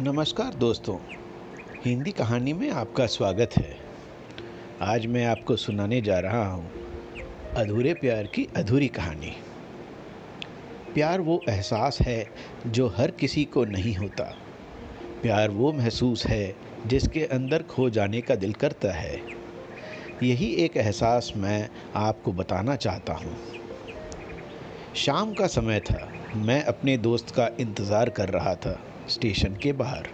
नमस्कार दोस्तों। हिंदी कहानी में आपका स्वागत है। आज मैं आपको सुनाने जा रहा हूँ अधूरे प्यार की अधूरी कहानी। प्यार वो एहसास है जो हर किसी को नहीं होता। प्यार वो महसूस है जिसके अंदर खो जाने का दिल करता है। यही एक एहसास मैं आपको बताना चाहता हूँ। शाम का समय था। मैं अपने दोस्त का इंतज़ार कर रहा था स्टेशन के बाहर।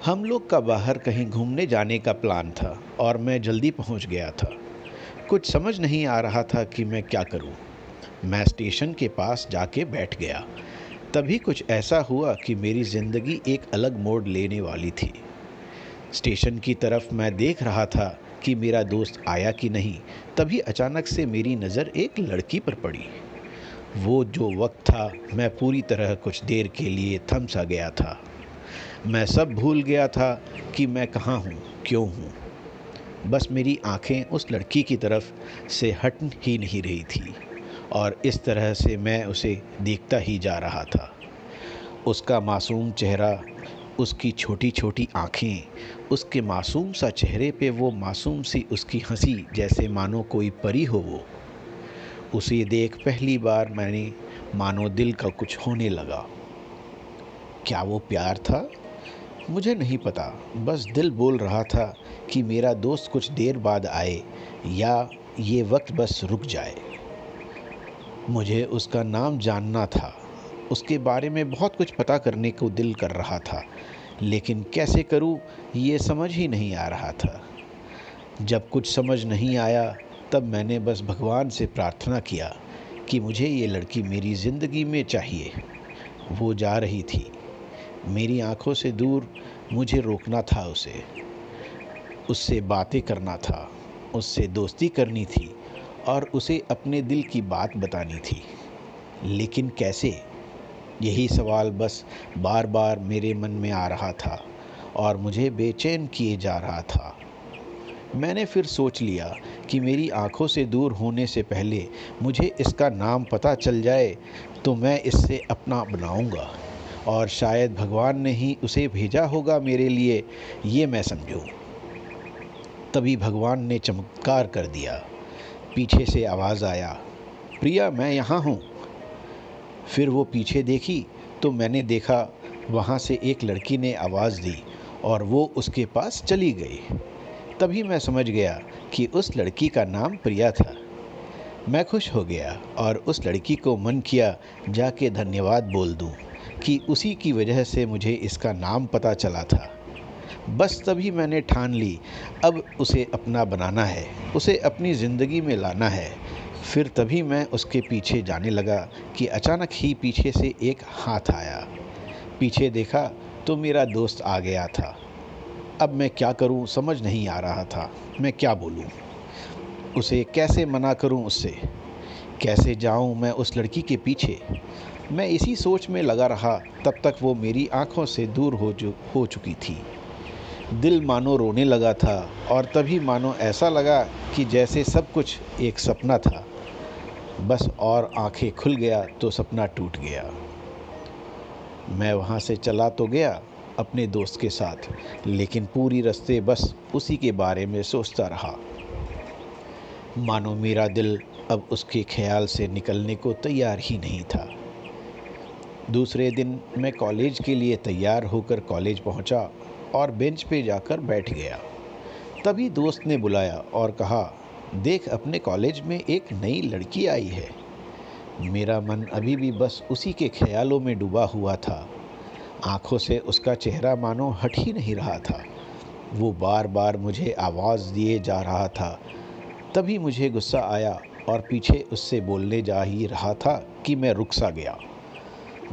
हम लोग का बाहर कहीं घूमने जाने का प्लान था और मैं जल्दी पहुंच गया था। कुछ समझ नहीं आ रहा था कि मैं क्या करूं। मैं स्टेशन के पास जाके बैठ गया। तभी कुछ ऐसा हुआ कि मेरी ज़िंदगी एक अलग मोड़ लेने वाली थी। स्टेशन की तरफ मैं देख रहा था कि मेरा दोस्त आया कि नहीं। तभी अचानक से मेरी नज़र एक लड़की पर पड़ी। वो जो वक्त था, मैं पूरी तरह कुछ देर के लिए थम सा गया था। मैं सब भूल गया था कि मैं कहाँ हूँ, क्यों हूँ। बस मेरी आंखें उस लड़की की तरफ से हट ही नहीं रही थी और इस तरह से मैं उसे देखता ही जा रहा था। उसका मासूम चेहरा, उसकी छोटी छोटी आँखें, उसके मासूम सा चेहरे पे वो मासूम सी उसकी हंसी, जैसे मानो कोई परी हो वो। उसे देख पहली बार मैंने मानो दिल का कुछ होने लगा। क्या वो प्यार था? मुझे नहीं पता। बस दिल बोल रहा था कि मेरा दोस्त कुछ देर बाद आए या ये वक्त बस रुक जाए। मुझे उसका नाम जानना था। उसके बारे में बहुत कुछ पता करने को दिल कर रहा था, लेकिन कैसे करूं ये समझ ही नहीं आ रहा था। जब कुछ समझ नहीं आया तब मैंने बस भगवान से प्रार्थना किया कि मुझे ये लड़की मेरी ज़िंदगी में चाहिए। वो जा रही थी मेरी आंखों से दूर। मुझे रोकना था उसे, उससे बातें करना था, उससे दोस्ती करनी थी और उसे अपने दिल की बात बतानी थी। लेकिन कैसे? यही सवाल बस बार बार मेरे मन में आ रहा था और मुझे बेचैन किए जा रहा था। मैंने फिर सोच लिया कि मेरी आंखों से दूर होने से पहले मुझे इसका नाम पता चल जाए तो मैं इससे अपना बनाऊंगा और शायद भगवान ने ही उसे भेजा होगा मेरे लिए, ये मैं समझूं। तभी भगवान ने चमत्कार कर दिया। पीछे से आवाज़ आया, प्रिया मैं यहाँ हूँ। फिर वो पीछे देखी तो मैंने देखा वहाँ से एक लड़की ने आवाज़ दी और वो उसके पास चली गई। तभी मैं समझ गया कि उस लड़की का नाम प्रिया था। मैं खुश हो गया और उस लड़की को मन किया जाके धन्यवाद बोल दूं कि उसी की वजह से मुझे इसका नाम पता चला था। बस तभी मैंने ठान ली, अब उसे अपना बनाना है, उसे अपनी ज़िंदगी में लाना है। फिर तभी मैं उसके पीछे जाने लगा कि अचानक ही पीछे से एक हाथ आया। पीछे देखा तो मेरा दोस्त आ गया था। अब मैं क्या करूं समझ नहीं आ रहा था। मैं क्या बोलूं, उसे कैसे मना करूं उससे, कैसे जाऊं मैं उस लड़की के पीछे। मैं इसी सोच में लगा रहा तब तक वो मेरी आंखों से दूर हो चुकी थी। दिल मानो रोने लगा था और तभी मानो ऐसा लगा कि जैसे सब कुछ एक सपना था। बस और आंखें खुल गया तो सपना टूट गया। मैं वहाँ से चला तो गया अपने दोस्त के साथ, लेकिन पूरी रास्ते बस उसी के बारे में सोचता रहा। मानो मेरा दिल अब उसके ख्याल से निकलने को तैयार ही नहीं था। दूसरे दिन मैं कॉलेज के लिए तैयार होकर कॉलेज पहुंचा और बेंच पे जाकर बैठ गया। तभी दोस्त ने बुलाया और कहा, देख अपने कॉलेज में एक नई लड़की आई है। मेरा मन अभी भी बस उसी के ख्यालों में डूबा हुआ था। आंखों से उसका चेहरा मानो हट ही नहीं रहा था। वो बार बार मुझे आवाज़ दिए जा रहा था। तभी मुझे गुस्सा आया और पीछे उससे बोलने जा ही रहा था कि मैं रुक सा गया।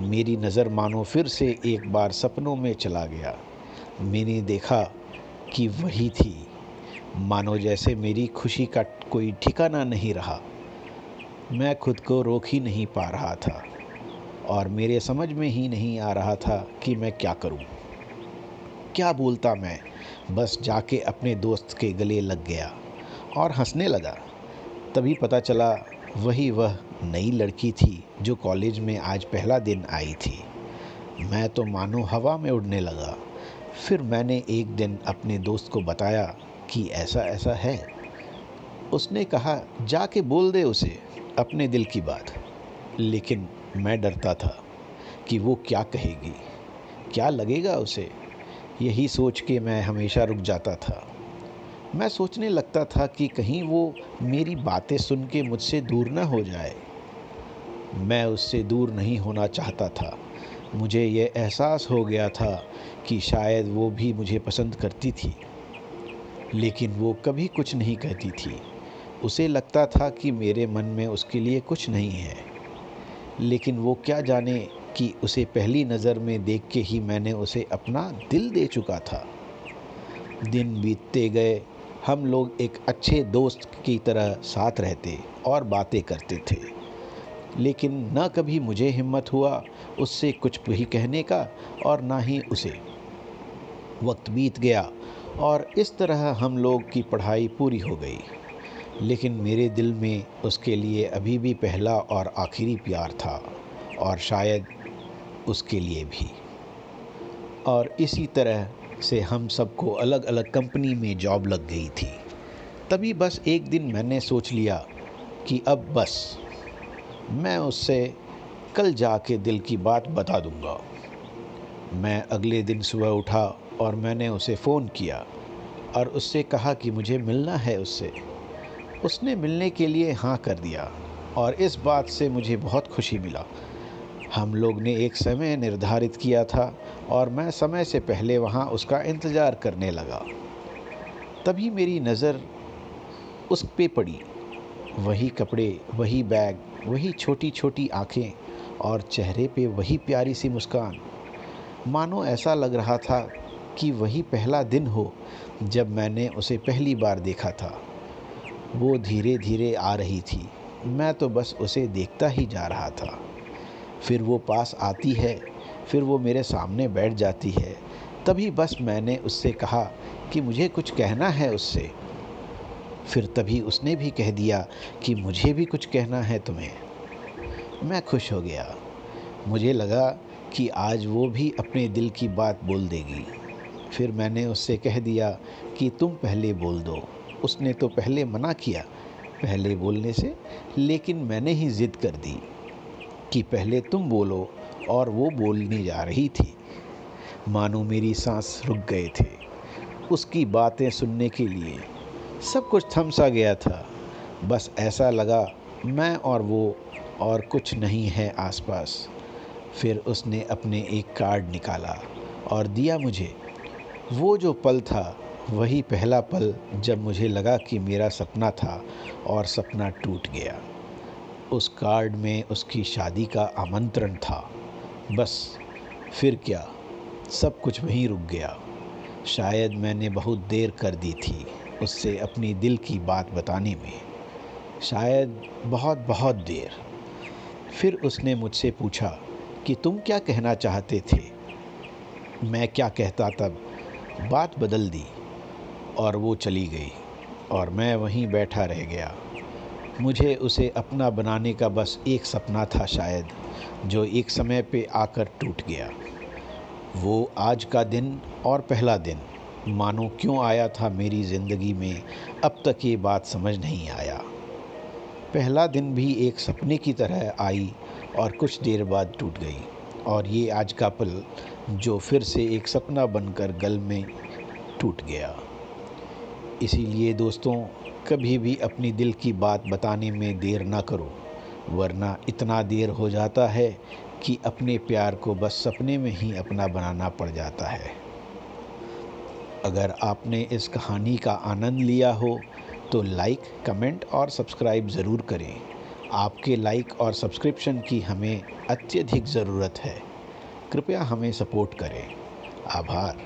मेरी नज़र मानो फिर से एक बार सपनों में चला गया। मैंने देखा कि वही थी। मानो जैसे मेरी खुशी का कोई ठिकाना नहीं रहा। मैं खुद को रोक ही नहीं पा रहा था और मेरे समझ में ही नहीं आ रहा था कि मैं क्या करूं। क्या बोलता मैं? बस जाके अपने दोस्त के गले लग गया और हंसने लगा। तभी पता चला वही वह नई लड़की थी जो कॉलेज में आज पहला दिन आई थी। मैं तो मानो हवा में उड़ने लगा। फिर मैंने एक दिन अपने दोस्त को बताया कि ऐसा ऐसा है। उसने कहा जाके बोल दे उसे अपने दिल की बात। लेकिन मैं डरता था कि वो क्या कहेगी, क्या लगेगा उसे। यही सोच के मैं हमेशा रुक जाता था। मैं सोचने लगता था कि कहीं वो मेरी बातें सुन के मुझसे दूर न हो जाए। मैं उससे दूर नहीं होना चाहता था। मुझे ये एहसास हो गया था कि शायद वो भी मुझे पसंद करती थी, लेकिन वो कभी कुछ नहीं कहती थी। उसे लगता था कि मेरे मन में उसके लिए कुछ नहीं है, लेकिन वो क्या जाने कि उसे पहली नज़र में देख के ही मैंने उसे अपना दिल दे चुका था। दिन बीतते गए, हम लोग एक अच्छे दोस्त की तरह साथ रहते और बातें करते थे, लेकिन न कभी मुझे हिम्मत हुआ उससे कुछ भी कहने का और ना ही उसे। वक्त बीत गया और इस तरह हम लोग की पढ़ाई पूरी हो गई, लेकिन मेरे दिल में उसके लिए अभी भी पहला और आखिरी प्यार था, और शायद उसके लिए भी। और इसी तरह से हम सबको अलग अलग कंपनी में जॉब लग गई थी। तभी बस एक दिन मैंने सोच लिया कि अब बस, मैं उससे कल जाके दिल की बात बता दूंगा। मैं अगले दिन सुबह उठा और मैंने उसे फ़ोन किया और उससे कहा कि मुझे मिलना है उससे। उसने मिलने के लिए हाँ कर दिया और इस बात से मुझे बहुत खुशी मिला। हम लोग ने एक समय निर्धारित किया था और मैं समय से पहले वहाँ उसका इंतज़ार करने लगा। तभी मेरी नज़र उस पे पड़ी। वही कपड़े, वही बैग, वही छोटी छोटी आँखें और चेहरे पे वही प्यारी सी मुस्कान। मानो ऐसा लग रहा था कि वही पहला दिन हो जब मैंने उसे पहली बार देखा था। वो धीरे धीरे आ रही थी, मैं तो बस उसे देखता ही जा रहा था। फिर वो पास आती है, फिर वो मेरे सामने बैठ जाती है। तभी बस मैंने उससे कहा कि मुझे कुछ कहना है उससे। फिर तभी उसने भी कह दिया कि मुझे भी कुछ कहना है तुम्हें। मैं खुश हो गया। मुझे लगा कि आज वो भी अपने दिल की बात बोल देगी। फिर मैंने उससे कह दिया कि तुम पहले बोल दो। उसने तो पहले मना किया पहले बोलने से, लेकिन मैंने ही ज़िद कर दी कि पहले तुम बोलो, और वो बोलने जा रही थी। मानो मेरी सांस रुक गए थे उसकी बातें सुनने के लिए। सब कुछ थम सा गया था। बस ऐसा लगा मैं और वो और कुछ नहीं है आसपास। फिर उसने अपने एक कार्ड निकाला और दिया मुझे। वो जो पल था वही पहला पल जब मुझे लगा कि मेरा सपना था और सपना टूट गया। उस कार्ड में उसकी शादी का आमंत्रण था। बस फिर क्या, सब कुछ वहीं रुक गया। शायद मैंने बहुत देर कर दी थी उससे अपनी दिल की बात बताने में, शायद बहुत बहुत देर। फिर उसने मुझसे पूछा कि तुम क्या कहना चाहते थे। मैं क्या कहता तब। बात बदल दी और वो चली गई और मैं वहीं बैठा रह गया। मुझे उसे अपना बनाने का बस एक सपना था शायद, जो एक समय पे आकर टूट गया। वो आज का दिन और पहला दिन मानो क्यों आया था मेरी ज़िंदगी में, अब तक ये बात समझ नहीं आया। पहला दिन भी एक सपने की तरह आई और कुछ देर बाद टूट गई, और ये आज का पल जो फिर से एक सपना बनकर गल में टूट गया। इसीलिए दोस्तों, कभी भी अपनी दिल की बात बताने में देर ना करो, वरना इतना देर हो जाता है कि अपने प्यार को बस सपने में ही अपना बनाना पड़ जाता है। अगर आपने इस कहानी का आनंद लिया हो तो लाइक, कमेंट और सब्सक्राइब ज़रूर करें। आपके लाइक और सब्सक्रिप्शन की हमें अत्यधिक ज़रूरत है। कृपया हमें सपोर्ट करें। आभार।